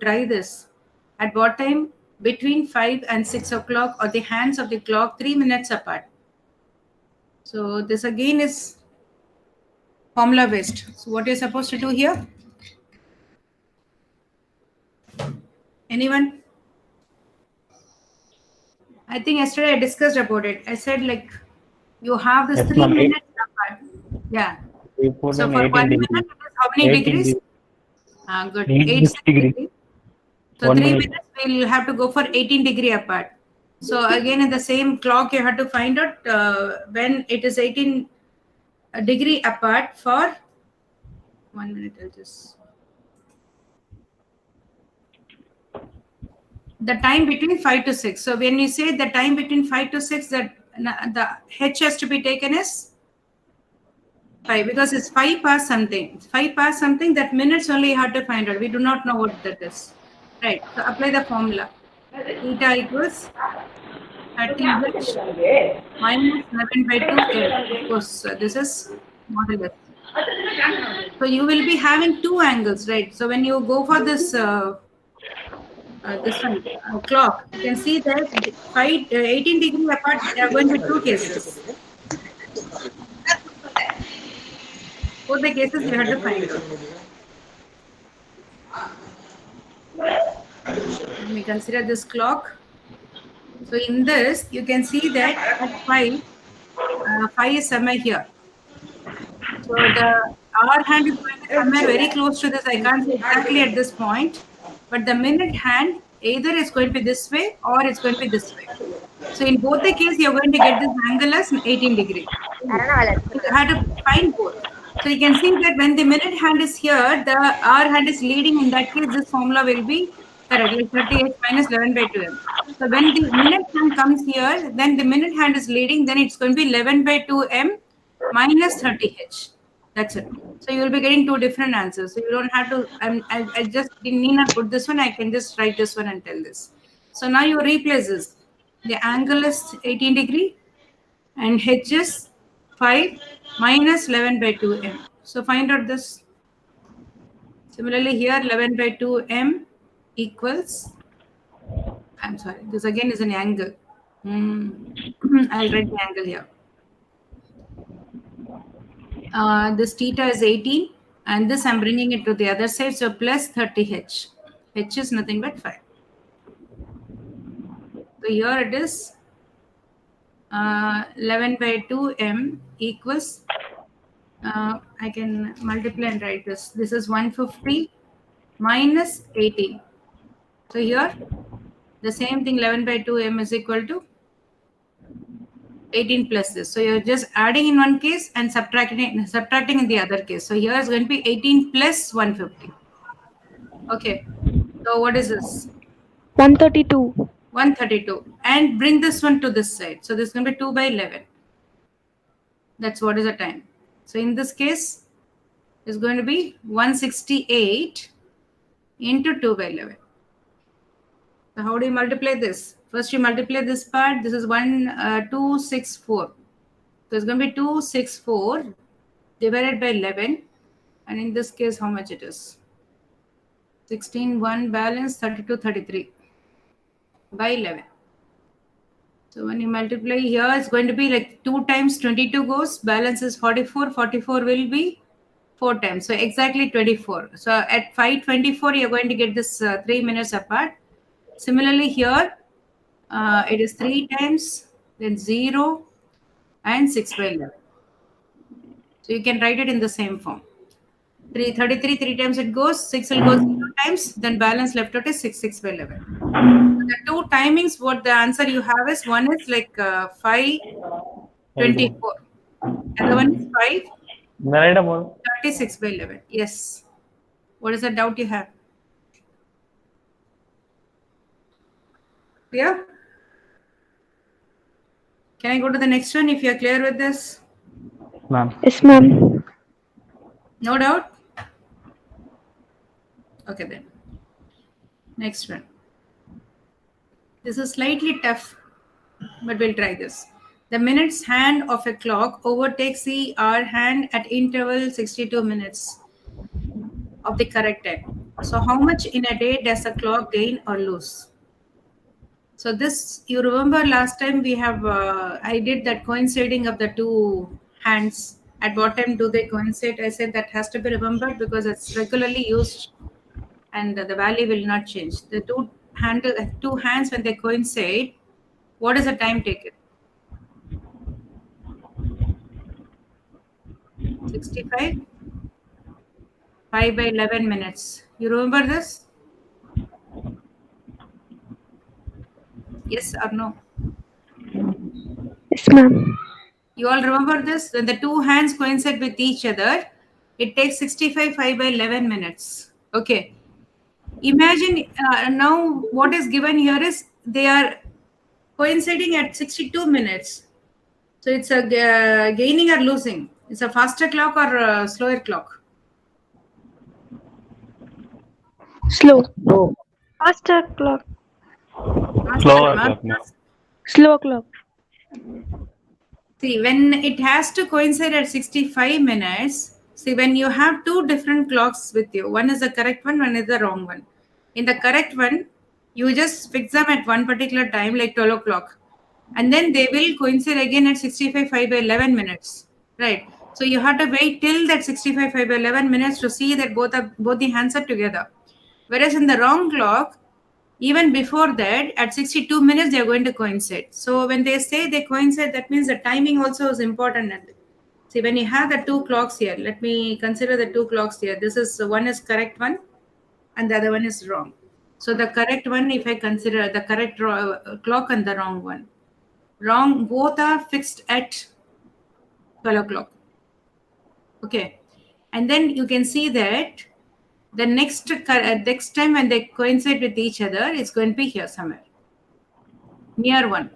try this. At what time? Between 5 and 6 o'clock, or the hands of the clock 3 minutes apart. So this again is formula based. So what you're supposed to do here? Anyone? I think yesterday I discussed about it. I said like you have this Yes, 3 ma'am. minutes apart. Yeah. We put So in for 1 18 minute, degrees. it is how many 18 degrees? degrees. Good. 8 8 degrees. degrees. So 1 3 minute. minutes, we'll have to go for 18 degree apart. So again, in the same clock, you have to find out when it is 18 degree apart for 1 minute. I'll just the time between 5 to 6. So when you say the time between 5 to 6, that the H has to be taken as 5 because it's 5 past something. 5 past something, that minutes only you have to find out. We do not know what that is. Right. So apply the formula. Theta equals 30H minus 11 by 2L. Of course, this is modulus. So you will be having two angles, right? So when you go for this one clock, you can see that 18 degree apart, there are going to be two cases. Both the cases you have to find out. Let me consider this clock. So in this, you can see that at 5 is somewhere here. So the hour hand is going to be somewhere very close to this. I can't say exactly at this point, but the minute hand either is going to be this way or it's going to be this way. So in both the case, you're going to get this angle as 18 degree. You have to find both. So you can see that when the minute hand is here, the hour hand is leading. In that case, this formula will be correct, like 30H minus 11 by 2M. So when the minute hand comes here, then the minute hand is leading, then it's going to be 11 by 2M minus 30H. That's it. So you will be getting two different answers. So you don't have to, I just need not put this one. I can just write this one and tell this. So now you replace this. The angle is 18 degree and H is 5 minus 11 by 2M. So find out this. Similarly here 11 by 2M equals, I'm sorry, this again is an angle. I'll write the angle here. This theta is 18 and this I'm bringing it to the other side, so plus 30H. H is nothing but 5. So here it is 11 by 2M equals, I can multiply and write this. This is 150 minus 18. So here the same thing, 11 by 2M is equal to 18 plus this. So you're just adding in one case and subtracting in the other case. So here is going to be 18 plus 150. Okay. So what is this? 132. 132. And bring this one to this side. So this is going to be 2 by 11. That's what is the time. So in this case, it's going to be 168 into 2 by 11. So how do you multiply this? First you multiply this part. This is 264. So it's going to be 264 divided by 11. And in this case, how much it is? 16, 1 balance, 32, 33 by 11. So when you multiply here, it's going to be like 2 times 22 goes, balance is 44. 44 will be 4 times. So exactly 24. So at 5:24, you're going to get this 3 minutes apart. Similarly here, it is 3 times, then 0 and 6 by 11. So you can write it in the same form. 33, 3 times it goes, 6 will go 0 times, then balance left out is 6 by 11. So the two timings, what the answer you have is, one is like 5:24. Other one is 5:36 by 11. Yes. What is the doubt you have? Clear? Can I go to the next one if you're clear with this? Ma'am. Yes, ma'am. No doubt? Okay then. Next one. This is slightly tough, but we'll try this. The minutes hand of a clock overtakes the hour hand at interval 62 minutes of the correct time. So how much in a day does a clock gain or lose? So this, you remember last time we have, I did that coinciding of the two hands. At what time do they coincide? I said that has to be remembered because it's regularly used and the value will not change. The two hands when they coincide, what is the time taken? 65, 5 by 11 minutes. You remember this? Yes or no? Yes, ma'am. You all remember this? When the two hands coincide with each other, it takes 65 5 by 11 minutes. Okay. Imagine now what is given here is they are coinciding at 62 minutes. So it's a gaining or losing. It's a faster clock or a slower clock. Slow. Slow. Faster clock. Slower clock, ma'am. Slow clock. See, when it has to coincide at 65 minutes, see, when you have two different clocks with you, one is the correct one is the wrong one. In the correct one, you just fix them at one particular time, like 12 o'clock. And then they will coincide again at 65 5 by 11 minutes. Right. So you have to wait till that 65 5 by 11 minutes to see that both the hands are together. Whereas in the wrong clock, even before that, at 62 minutes, they're going to coincide. So when they say they coincide, that means the timing also is important. See, when you have the two clocks here, let me consider the two clocks here. This is one is correct one and the other one is wrong. So the correct one, if I consider the correct clock and the wrong one, wrong, both are fixed at 12 o'clock. Okay. And then you can see that the next time when they coincide with each other, it's going to be here somewhere near 1,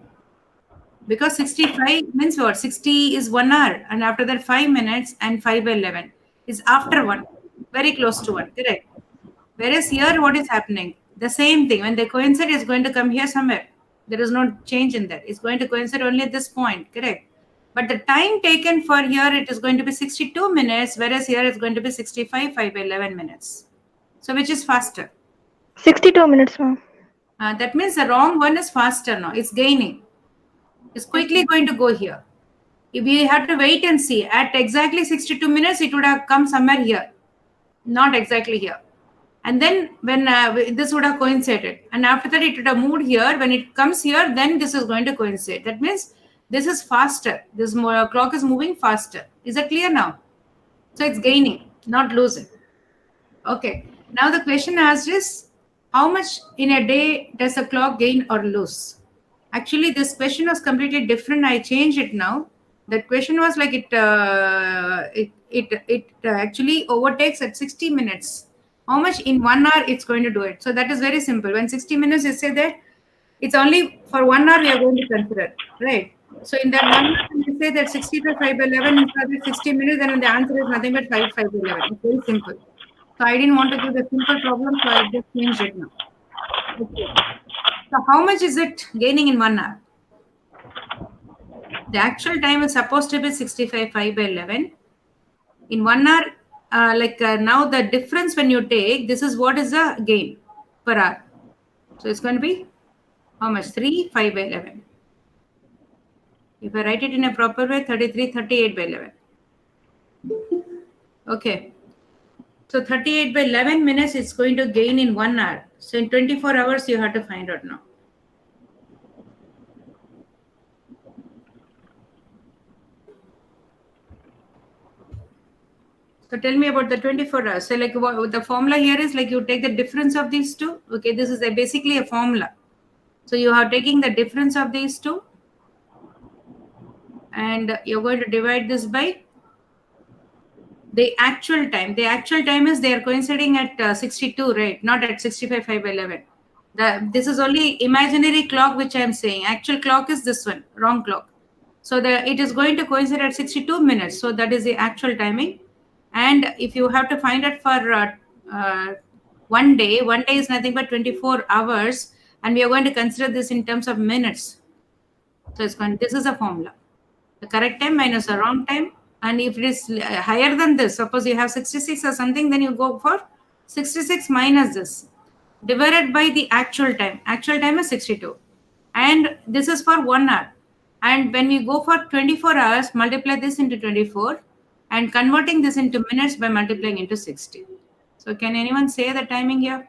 because 65 means what? 60 is 1 hour, and after that 5 minutes and 5 by 11 is after 1, very close to 1, correct? Whereas here what is happening? The same thing, when they coincide, is going to come here somewhere. There is no change in that. It's going to coincide only at this point, correct? But the time taken for here, it is going to be 62 minutes, whereas here it's going to be 65 5 by 11 minutes. So which is faster? 62 minutes, ma'am. That means the wrong one is faster now. It's gaining. It's quickly going to go here. If we have to wait and see, at exactly 62 minutes, it would have come somewhere here, not exactly here. And then when this would have coincided, and after that it would have moved here. When it comes here, then this is going to coincide. That means this is faster. This clock is moving faster. Is that clear now? So it's gaining, not losing. Okay. Now the question asked is, how much in a day does a clock gain or lose? Actually, this question was completely different. I changed it now. That question was like it actually overtakes at 60 minutes. How much in 1 hour it's going to do it? So that is very simple. When 60 minutes, you say that it's only for 1 hour we are going to consider, right? So in that 1 hour, you say that 60 to 5 by 11 is 60 minutes, then the answer is nothing but 5 by 11. It's very simple. So I didn't want to give a simple problem, so I just changed it now. Okay. So how much is it gaining in 1 hour? The actual time is supposed to be 65 5 by 11. In 1 hour, now the difference when you take, this is what is the gain per hour. So it's going to be how much? 3 5 by 11. If I write it in a proper way, 33 38 by 11. Okay. So 38 by 11 minutes it's going to gain in 1 hour. So in 24 hours, you have to find out now. So tell me about the 24 hours. So like the formula here is like you take the difference of these two. Okay, this is basically a formula. So you are taking the difference of these two and you're going to divide this by the actual time. The actual time is they are coinciding at 62, right? Not at 65 5 by 11. This is only imaginary clock which I am saying. Actual clock is this one, wrong clock. So it is going to coincide at 62 minutes. So that is the actual timing. And if you have to find it for 1 day is nothing but 24 hours. And we are going to consider this in terms of minutes. So this is a formula. The correct time minus the wrong time. And if it is higher than this, suppose you have 66 or something, then you go for 66 minus this divided by the actual time. Actual time is 62. And this is for 1 hour. And when we go for 24 hours, multiply this into 24 and converting this into minutes by multiplying into 60. So can anyone say the timing here?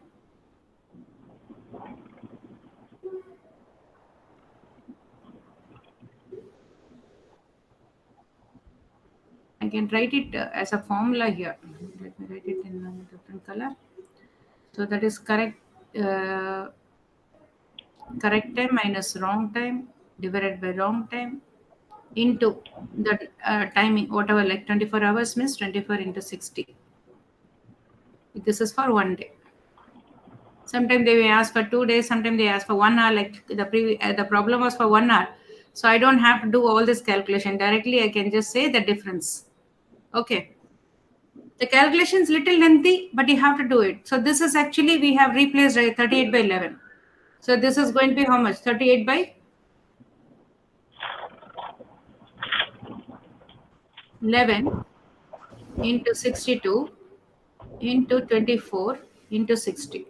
I can write it as a formula here. Let me write it in a different color. So that is correct. Correct time minus wrong time divided by wrong time into the timing, whatever, like 24 hours means 24 into 60. This is for 1 day. Sometimes they may ask for 2 days, sometimes they ask for 1 hour, like the problem was for 1 hour. So I don't have to do all this calculation directly. I can just say the difference. Okay. The calculation is little lengthy, but you have to do it. So this is actually, we have replaced 38 by 11. So this is going to be how much? 38 by 11 into 62 into 24 into 60.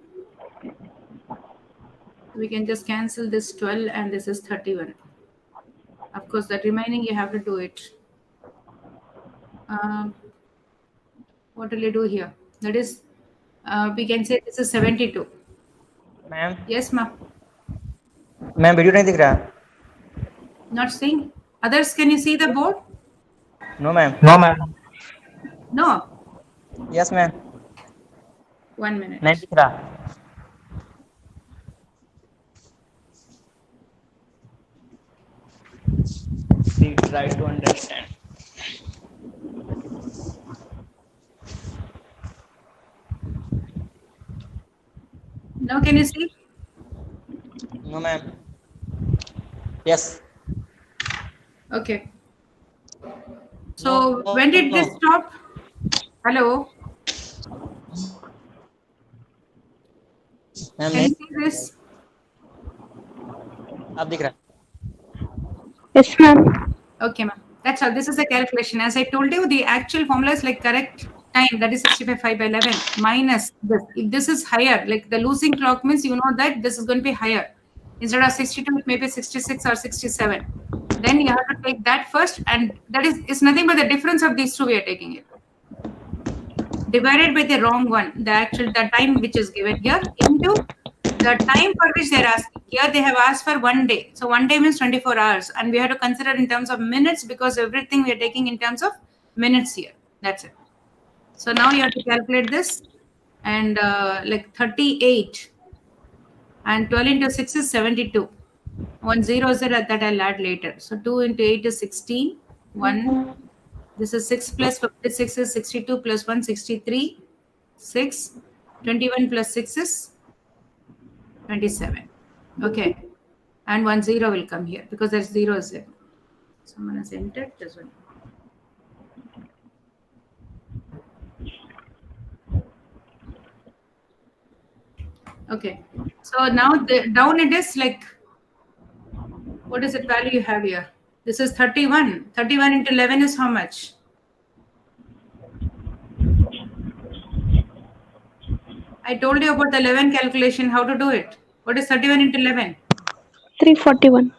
We can just cancel this 12 and this is 31. Of course, the remaining you have to do it. What will you do here? That is, we can say this is 72. Ma'am Yes, ma'am. Ma'am video नहीं दिख रहा. Not seeing. Others, can you see the board? No ma'am. No, ma'am. No. Yes ma'am. 1 minute. नहीं दिख रहा. We try to understand. Now can you see? No ma'am. Yes. Okay. So No, when did no. this stop? Hello? Ma'am Can नहीं. you see this? अब दिख रहा. Yes, ma'am. Okay, ma'am. That's all. This is the calculation. As I told you, the actual formula is like correct time, that is 65 by 11 minus this. If this is higher, like the losing clock means you know that this is going to be higher. Instead of 62, it may be 66 or 67. Then you have to take that first, and that is it's nothing but the difference of these two we are taking it. Divided by the wrong one, the time which is given here, into the time for which they are asking. Here they have asked for 1 day. So 1 day means 24 hours. And we have to consider in terms of minutes because everything we are taking in terms of minutes here. That's it. So now you have to calculate this. And like 38 and 12 into 6 is 72. 1 0 is that I'll add later. So 2 into 8 is 16. 1. This is 6 plus 56 is 62 plus 1, 63. 6. 21 plus 6 is 27. Okay. And 1 0 will come here because there's 0 is there. Someone has entered this one. Okay. So now down it is like, what is it value you have here? This is 31. 31 into 11 is how much? I told you about the 11 calculation, how to do it. What is 31 into 11? 341.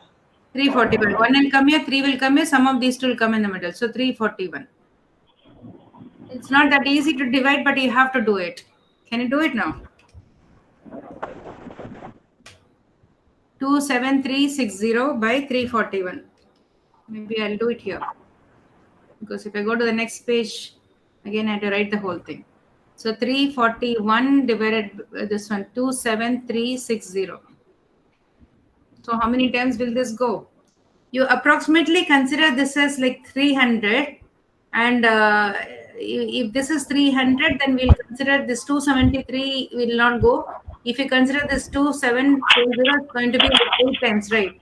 341. 1 will come here, 3 will come here, some of these two will come in the middle. So 341. It's not that easy to divide, but you have to do it. Can you do it now? 27360 by 341. Maybe I'll do it here. Because if I go to the next page, again I have to write the whole thing. So 341 divided by this one, 27360. So how many times will this go? You approximately consider this as like 300. And if this is 300, then we'll consider this 273 will not go. If you consider this 2740, it's going to be like 8 times, right?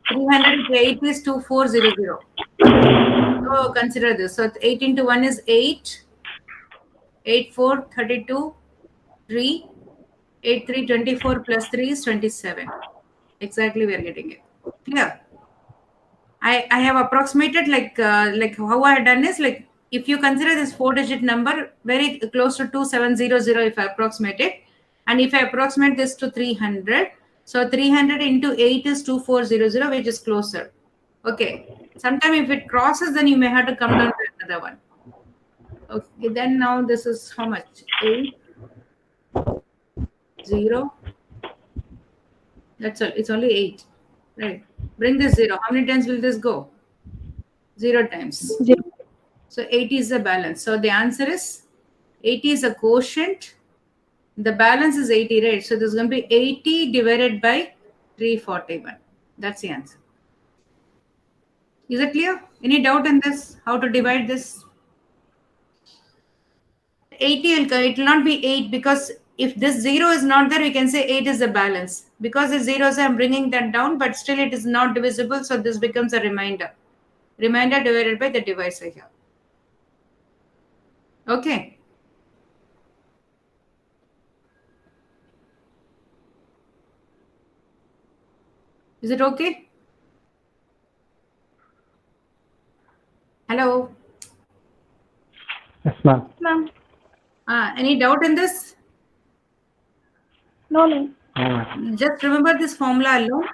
300 to 8 is 2400. So consider this. So 8 into 1 is 8. 8 4 32 3 8 3 24 plus 3 is 27. Exactly, we are getting it. Clear? I have approximated like how I had done is like if you consider this 4-digit number very close to 2700 if I approximate it, and if I approximate this to 300, so 300 into 8 is 2400, which is closer. Okay. Sometime if it crosses, then you may have to come down to another one. Okay, then now this is how much? 8, 0. That's all. It's only 8. Right. Bring this 0. How many times will this go? 0 times. 0. So 80 is the balance. So the answer is 80 is a quotient. The balance is 80, right? So this is going to be 80 divided by 341. That's the answer. Is it clear? Any doubt in this? How to divide this? 80, it will not be 8 because if this 0 is not there, we can say 8 is the balance. Because the 0s, I'm bringing that down, but still it is not divisible. So this becomes a remainder. Remainder divided by the divisor here. Okay. Is it okay? Hello? Yes, ma'am. Ma'am. Any doubt in this? No, no. No, ma'am. Just remember this formula alone.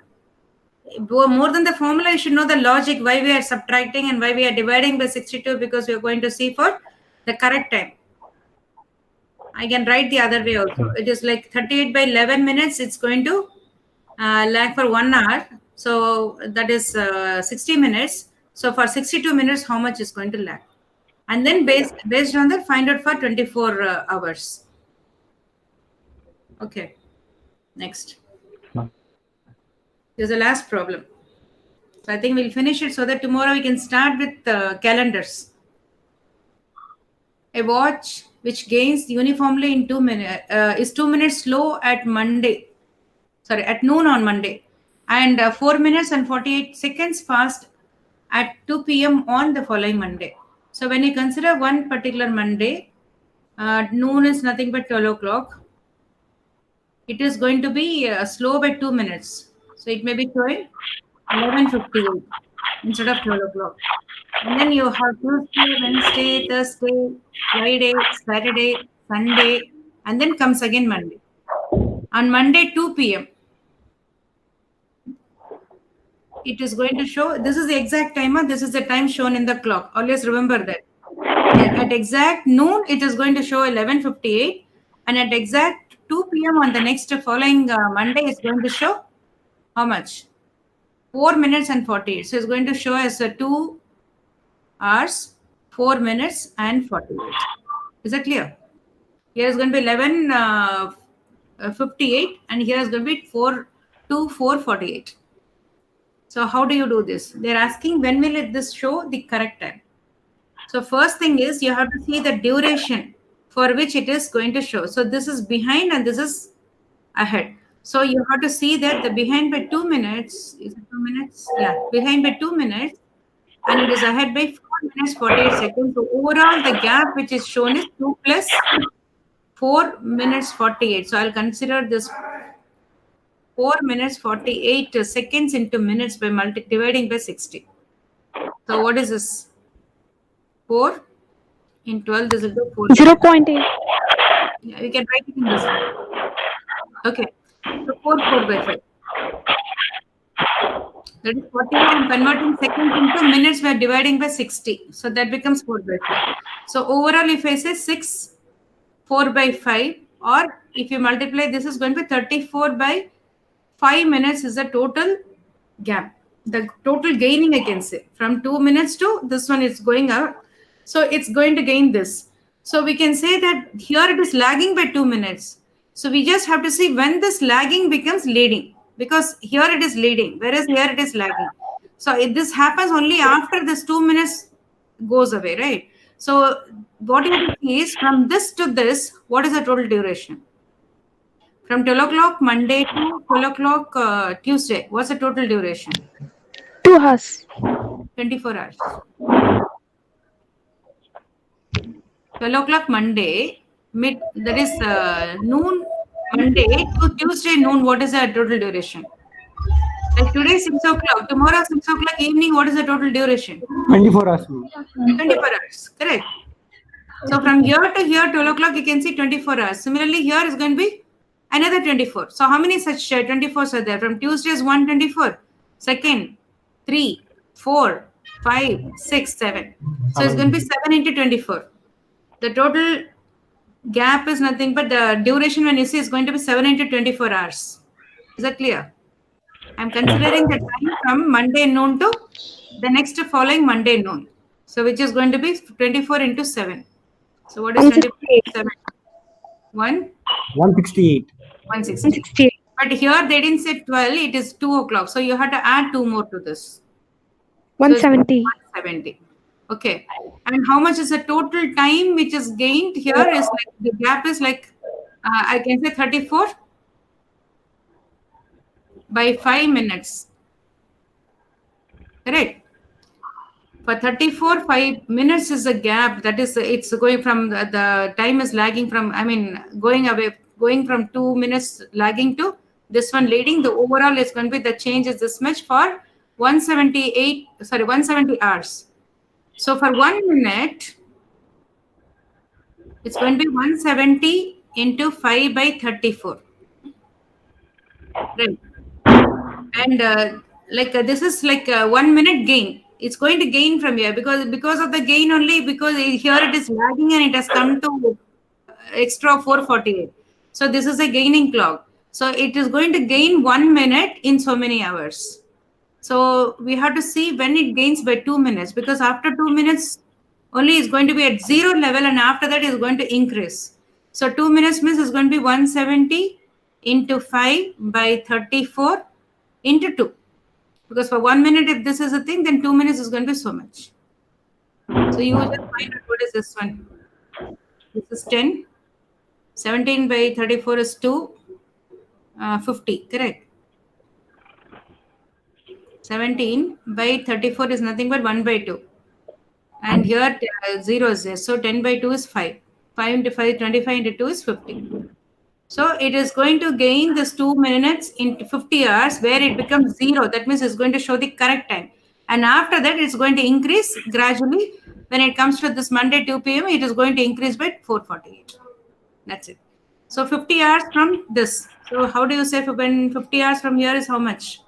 More than the formula, you should know the logic, why we are subtracting and why we are dividing by 62, because we are going to see for the correct time. I can write the other way also. It is like 38 by 11 minutes. It's going to lag for 1 hour. So that is 60 minutes. So for 62 minutes, how much is going to lag? And then based on that, find out for 24 hours. Okay. Next. Ma'am. Here's the last problem. So I think we'll finish it so that tomorrow we can start with calendars. A watch which gains uniformly in 2 minutes is 2 minutes slow at at noon on Monday, and 4 minutes and 48 seconds fast at 2 p.m. on the following Monday. So when you consider one particular Monday, noon is nothing but 12 o'clock. It is going to be slow by 2 minutes. So it may be 11:58 instead of 12 o'clock. And then you have Tuesday, Wednesday, Thursday, Friday, Saturday, Sunday, and then comes again Monday. On Monday, 2 p.m. It is going to show, this is the exact timer, this is the time shown in the clock. Always remember that. At exact noon, it is going to show 11:58, and at exact 2 p.m. on the next following Monday, it's going to show how much? 4 minutes and 48. So it's going to show as 2 hours, 4 minutes and 48. Is that clear? Here is going to be 11:58, and here is going to be 4:48. So how do you do this? They're asking when will this show the correct time. So first thing is you have to see the duration for which it is going to show. So this is behind and this is ahead. So you have to see that the behind by 2 minutes, is it 2 minutes? Yeah, behind by 2 minutes, and it is ahead by 4 minutes 48 seconds. So overall the gap which is shown is 2 plus 4 minutes 48. So I'll consider this 4 minutes 48 seconds into minutes by dividing by 60. So what is this? 4 in 12, this is the 4. 0.8. Yeah, we can write it in this way. Okay. So 4 by 5. That is 48. I'm converting seconds into minutes by dividing by 60. So that becomes 4 by 5. So overall, if I say 6, 4 by 5, or if you multiply, this is going to be 34 by 5 minutes is the total gap. The total gaining, I can say. From 2 minutes to this one is going up. So it's going to gain this. So we can say that here it is lagging by 2 minutes. So we just have to see when this lagging becomes leading, because here it is leading, whereas here it is lagging. So this happens only after this 2 minutes goes away, right? So what you have to see is from this to this, what is the total duration? From 12 o'clock Monday to 12 o'clock Tuesday, what's the total duration? 2 hours. 24 hours. 12 o'clock Monday, that is noon Monday to Tuesday noon, what is the total duration? Like today 6 o'clock, tomorrow 6 o'clock evening, what is the total duration? 24 hours, ma'am. 24 hours, correct. So from here to here, 12 o'clock, you can see 24 hours. Similarly, here is going to be another 24. So how many such 24s are there? From Tuesday is 124, second, 3, 4, 5, 6, 7. So it's going to be 7 into 24. The total gap is nothing but the duration when you see is going to be 7 into 24 hours. Is that clear? I'm considering the time from Monday noon to the next following Monday noon. So which is going to be 24 into 7. So what is 24 into 7? 168. 160. 168. But here they didn't say 12, it is 2 o'clock. So you have to add 2 more to this. 170. 170. Okay. And how much is the total time which is gained here is like the gap is like I can say 34 by 5 minutes. Correct. For 34, 5 minutes is a gap. That is, it's going from the time is lagging from, I mean, going away, going from 2 minutes lagging to this one leading. The overall is going to be the change is this much for 170 hours. So for 1 minute, it's going to be 170 into 5 by 34. Right. And this is like 1 minute gain. It's going to gain from here because of the gain only, because here it is lagging and it has come to extra 448. So this is a gaining clock. So it is going to gain 1 minute in so many hours. So we have to see when it gains by 2 minutes, because after 2 minutes only is going to be at 0 level, and after that is going to increase. So 2 minutes means is going to be 170 into 5 by 34 into 2. Because for 1 minute, if this is a thing, then 2 minutes is going to be so much. So you just find out what is this one. This is 10. 17 by 34 is 2. 50, correct. 17 by 34 is nothing but 1 by 2. And here 0 is there. So 10 by 2 is 5. 5 into 5, 25 into 2 is 50. So it is going to gain this 2 minutes into 50 hours where it becomes 0. That means it's going to show the correct time. And after that, it's going to increase gradually. When it comes to this Monday 2 p.m., it is going to increase by 448. That's it. So 50 hours from this. So how do you say when 50 hours from here is how much?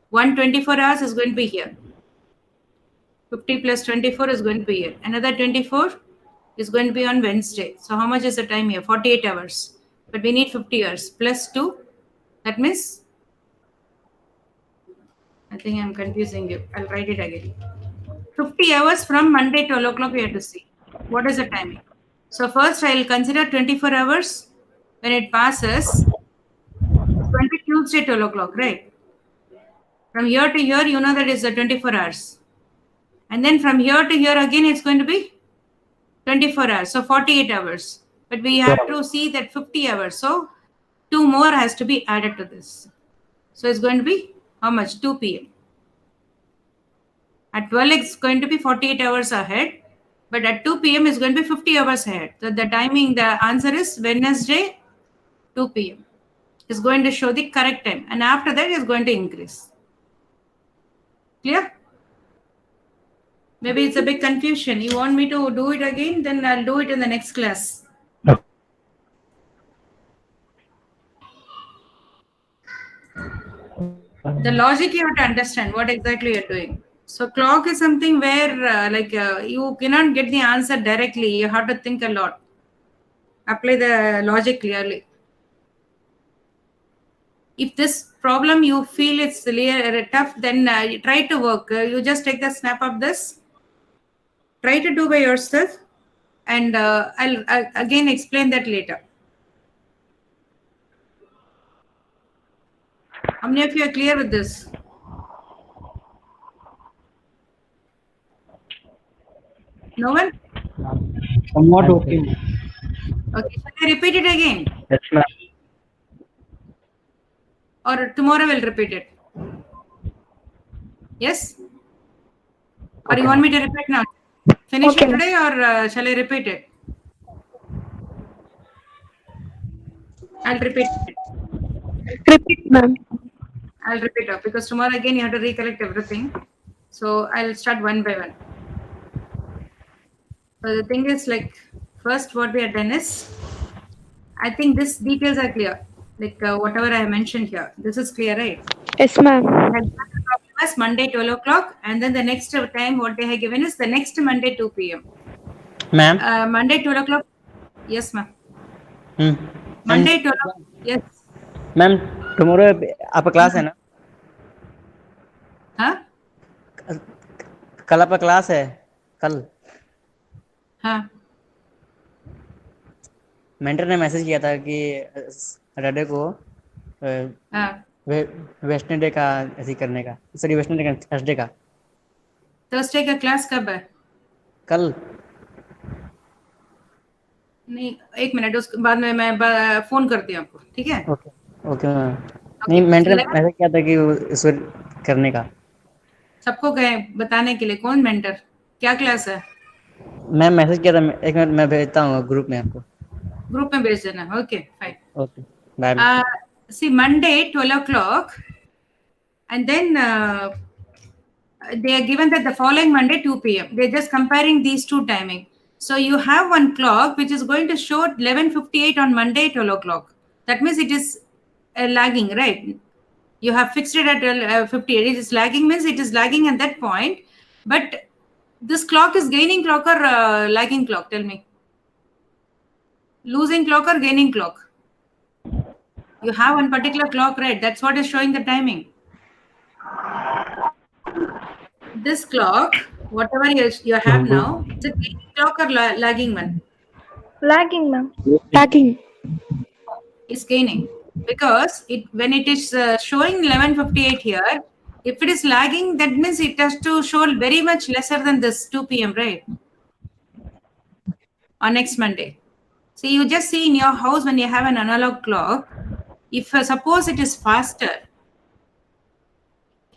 124 hours is going to be here. 50 plus 24 is going to be here. Another 24 is going to be on Wednesday. So how much is the time here? 48 hours. But we need 50 hours plus 2. That means, I think I'm confusing you. I'll write it again. 50 hours from Monday 12 o'clock we have to see. What is the timing? So first I'll consider 24 hours when it passes. It's going to be Tuesday 12 o'clock, right? From here to here, you know that is the 24 hours. And then from here to here again, it's going to be 24 hours. So 48 hours. But we have to see that 50 hours. So 2 more has to be added to this. So it's going to be how much? 2 p.m. At 12, it's going to be 48 hours ahead. But at 2 p.m., it's going to be 50 hours ahead. So the timing, the answer is Wednesday, 2 p.m. It's going to show the correct time. And after that, it's going to increase. Clear? Maybe it's a big confusion. You want me to do it again? Then I'll do it in the next class. The logic you have to understand what exactly you're doing. So clock is something where you cannot get the answer directly. You have to think a lot. Apply the logic clearly. If this problem you feel it's tough, then try to work. You just take the snap of this. Try to do by yourself. And I'll again explain that later. How many of you are clear with this? No one? Somewhat okay. Okay, shall I repeat it again? Yes, ma'am. Or tomorrow we'll repeat it? Yes? Or you want me to repeat now? Finish it today or shall I repeat it? I'll repeat it. Repeat, ma'am. I'll repeat up because tomorrow again you have to recollect everything. So I'll start one by one. So the thing is, like, first what we have done is, I think these details are clear. Like whatever I mentioned here, this is clear, right? Yes, ma'am. They have given the problem as Monday 12 o'clock, and then the next time what they have given is the next Monday 2 p.m. Ma'am. Monday 12 o'clock. Yes, ma'am. Hmm. Monday 12 o'clock. Yes. Ma'am tomorrow आपका class है ना? हाँ कल आपका class है कल? हाँ mentor ने मैसेज किया था कि सैटरडे को हाँ वेस्टर्न डे का ऐसे करने का, सॉरी वेस्टर्न डे का, थर्सडे का। थर्सडे का क्लास कब है? कल। नहीं, एक मिनट, उसके बाद में मैं फोन करती हूँ आपको, ठीक है? Okay okay ma'am. नहीं, मेंटर ने मैसेज किया था कि इस करने का। सबको गए बताने के लिए? कौन मेंटर? क्या क्लास है? मैम मैसेज किया था, एक मिनट मैं भेजता हूँ ग्रुप में आपको। ग्रुप में भेज देना। Okay fine. Okay bye. See, Monday 12 o'clock, and then they are given that the following Monday 2 p.m. They're just comparing these two timing. So you have one clock which is going to show 11:58 on Monday 12 o'clock. That means it is lagging, right? You have fixed it at 58. It is lagging means it is lagging at that point. But this clock is gaining clock or lagging clock? Tell me. Losing clock or gaining clock? You have one particular clock, right? That's what is showing the timing. This clock, whatever you have now, is it gaining clock or lagging one? Lagging, ma'am. Lagging. It's gaining because when it is showing 11:58 here, if it is lagging, that means it has to show very much lesser than this 2 p.m. right? On next Monday. So you just see in your house when you have an analog clock, if suppose it is faster,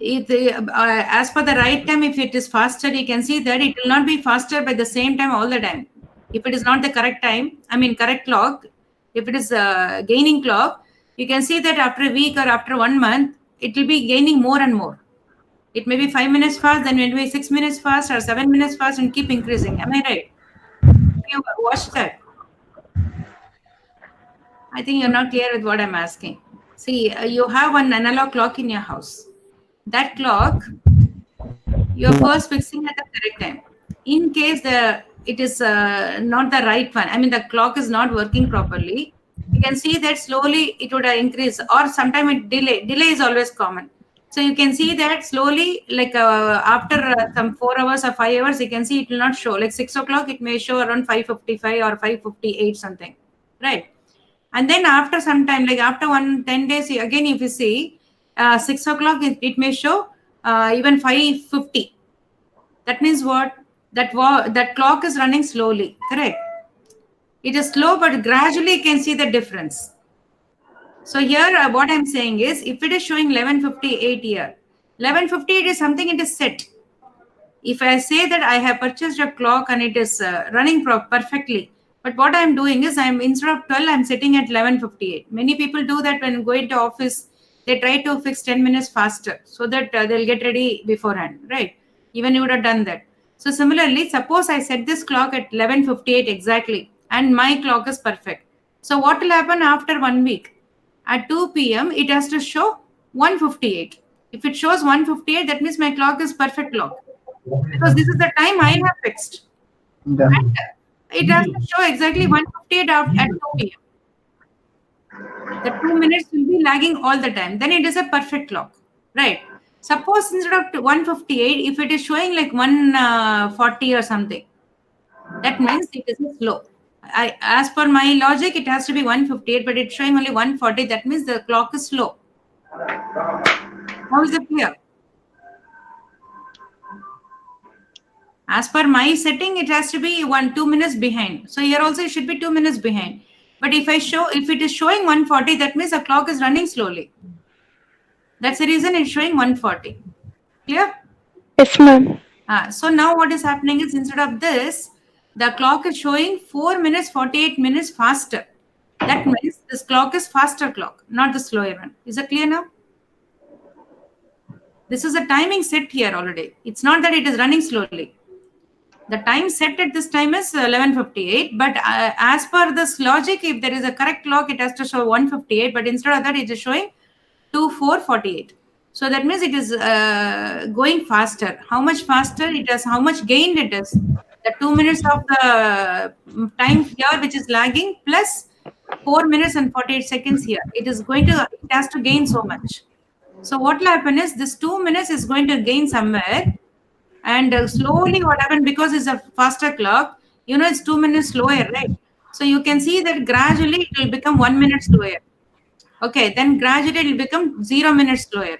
as per the right time, if it is faster, you can see that it will not be faster by the same time all the time. If it is not the correct time, correct clock, if it is gaining clock, you can see that after a week or after 1 month, it will be gaining more and more. It may be 5 minutes fast, then it may be 6 minutes fast or 7 minutes fast and keep increasing. Am I right? You watch that. I think you're not clear with what I'm asking. See, you have one analog clock in your house. That clock, you're first fixing at the correct time. In case it is not the right one, the clock is not working properly, you can see that slowly it would increase, or sometime it delay is always common. So you can see that slowly, like after some 4 hours or 5 hours, you can see it will not show. Like 6 o'clock, it may show around 5:55 or 5:58 something, right? And then after some time, like after 10 days, again if you see 6 o'clock, it may show even 5:50. That means what? That clock is running slowly, correct? It is slow, but gradually you can see the difference. So here what I'm saying is, if it is showing 11:58 here, 11:58 is something, it is set. If I say that I have purchased a clock and it is running perfectly, but what I'm doing is, instead of 12, I'm sitting at 11:58. Many people do that when going to office. They try to fix 10 minutes faster so that they'll get ready beforehand, right? Even you would have done that. So similarly, suppose I set this clock at 11:58 exactly, and my clock is perfect. So what will happen after 1 week? At 2 p.m., it has to show 1:58. If it shows 1:58, that means my clock is perfect clock, because this is the time I have fixed. And it has to show exactly 1:58 at 2 p.m. The 2 minutes will be lagging all the time. Then it is a perfect clock, right? Suppose instead of 1:58, if it is showing like 1:40 or something, that means it is slow. As per my logic, it has to be 1:58, but it's showing only 1:40. That means the clock is slow. How is it clear? As per my setting, it has to be 2 minutes behind. So here also it should be 2 minutes behind. But if it is showing 1:40, that means the clock is running slowly. That's the reason it's showing 1:40. Clear? Yes, ma'am. So now what is happening is, instead of this, the clock is showing 4 minutes 48 minutes faster. That means this clock is faster clock, not the slower one. Is it clear now? This is a timing set here already. It's not that it is running slowly. The time set at this time is 11:58, but as per this logic, if there is a correct clock, it has to show 1:58, but instead of that, it is showing 2:4:48. So that means it is going faster. How much faster it is, how much gained it is. The 2 minutes of the time here, which is lagging, plus 4 minutes and 48 seconds here. It has to gain so much. So what will happen is this 2 minutes is going to gain somewhere. And slowly what happened, because it's a faster clock, it's 2 minutes slower, right? So you can see that gradually it will become 1 minute slower. Okay, then gradually it will become 0 minutes slower.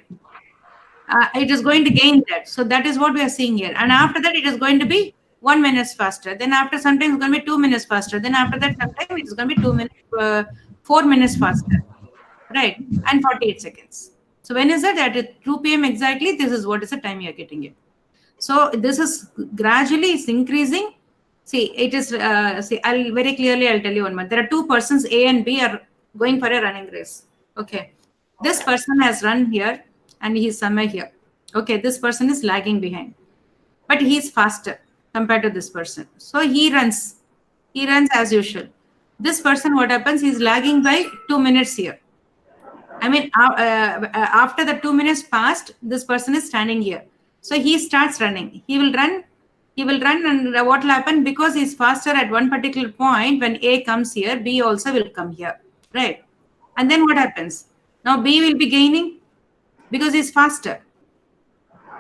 It is going to gain that. So that is what we are seeing here. And after that, it is going to be 1 minute faster. Then after sometimes it's going to be 2 minutes faster. Then after that, sometimes it's going to be 4 minutes faster, right? And 48 seconds. So when is it? At 2 p.m. exactly, this is what is the time you are getting it. So this is gradually it's increasing. See, it is, I'll tell you one more. There are two persons, A and B, are going for a running race. Okay. This person has run here and he's somewhere here. Okay. This person is lagging behind, but he's faster compared to this person. So he runs as usual. This person, what happens? He's lagging by 2 minutes here. I mean, after the 2 minutes passed, this person is standing here. So he starts running. He will run, and what will happen? Because he's faster at one particular point, when A comes here, B also will come here, right? And then what happens? Now B will be gaining because he's faster.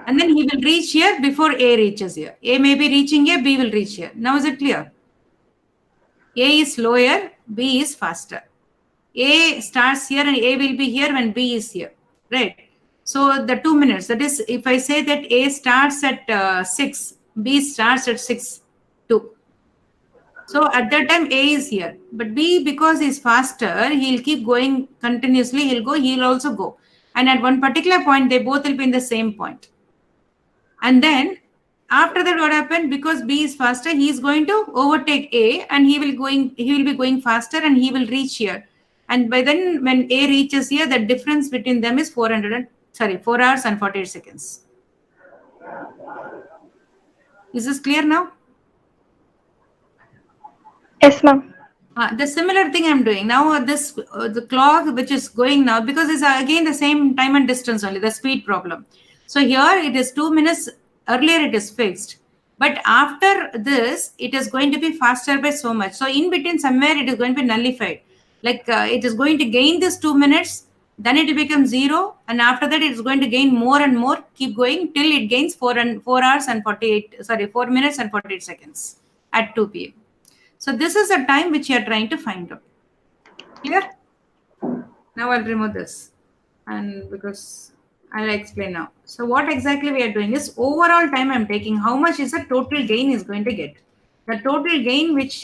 And then he will reach here before A reaches here. A may be reaching here, B will reach here. Now is it clear? A is slower, B is faster. A starts here and A will be here when B is here, right? So the 2 minutes, that is, if I say that A starts at 6, B starts at 6:02. So at that time, A is here. But B, because he's faster, he'll keep going continuously. He'll also go. And at one particular point, they both will be in the same point. And then after that, what happened? Because B is faster, he is going to overtake A, and he will be going faster, and he will reach here. And by then, when A reaches here, the difference between them is 4 hours and 48 seconds. Is this clear now? Yes, ma'am. The similar thing I'm doing now. The clock which is going now, because it's again the same time and distance only, the speed problem. So here it is 2 minutes. Earlier it is fixed, but after this it is going to be faster by so much. So in between somewhere it is going to be nullified. Like it is going to gain this 2 minutes, then it will become 0, and after that it is going to gain more and more, keep going till it gains 4 minutes and 48 seconds at 2 p.m. So this is the time which you are trying to find out. Clear? Now I'll remove this, and because I'll explain now. So what exactly we are doing is overall time I'm taking. How much is the total gain is going to get? The total gain which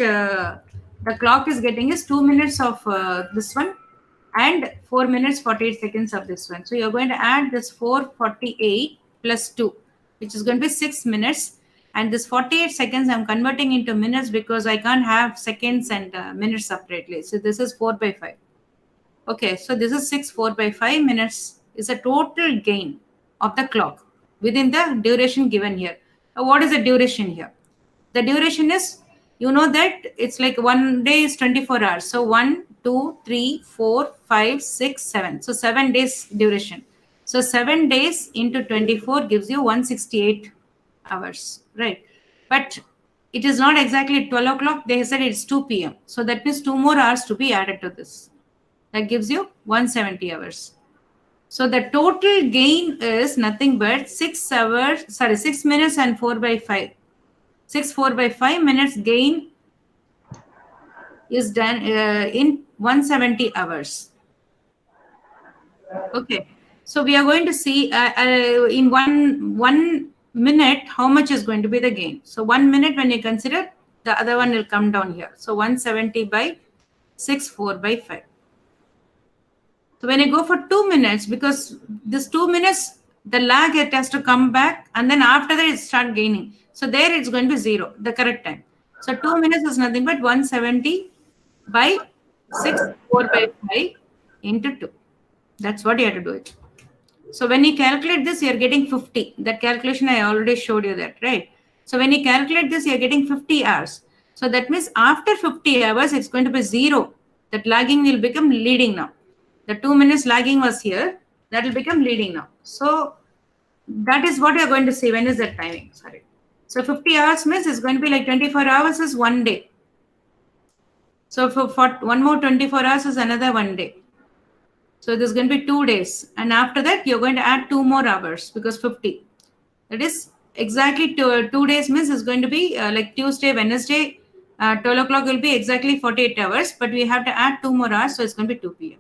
the clock is getting is 2 minutes of this one and 4 minutes 48 seconds of this one. So you're going to add this 448 plus 2, which is going to be 6 minutes. And this 48 seconds I'm converting into minutes because I can't have seconds and minutes separately. So this is 4 by 5. Okay, so this is 4 by 5 minutes is a total gain of the clock within the duration given here. What is the duration here? The duration is, you know that it's like 1 day is 24 hours. So 1, 2, 3, 4, 5, 6, 7. So 7 days duration. So 7 days into 24 gives you 168 hours, right? But it is not exactly 12 o'clock. They said it's 2 p.m. So that means 2 more hours to be added to this. That gives you 170 hours. So the total gain is nothing but 6 minutes and 4 by 5. 4 by 5 minutes gain is done in 170 hours. Okay. So we are going to see in one minute how much is going to be the gain. So 1 minute, when you consider, the other one will come down here. So 170 by 4 by 5. So when you go for 2 minutes, because this 2 minutes, the lag, it has to come back, and then after that it start gaining. So there it's going to be 0, the correct time. So 2 minutes is nothing but 170 by 4 by 5 into 2. That's what you have to do it. So when you calculate this, you're getting 50. That calculation I already showed you that, right? So when you calculate this, you're getting 50 hours. So that means after 50 hours, it's going to be 0. That lagging will become leading now. The 2 minutes lagging was here. That will become leading now. So that is what you're going to see. When is that timing? Sorry. So 50 hours means it's going to be like 24 hours is 1 day. So for one more 24 hours is another 1 day. So there's going to be 2 days. And after that, you're going to add 2 more hours because 50. That is exactly 2 days means it's going to be like Tuesday, Wednesday, 12 o'clock will be exactly 48 hours. But we have to add 2 more hours. So it's going to be 2 p.m.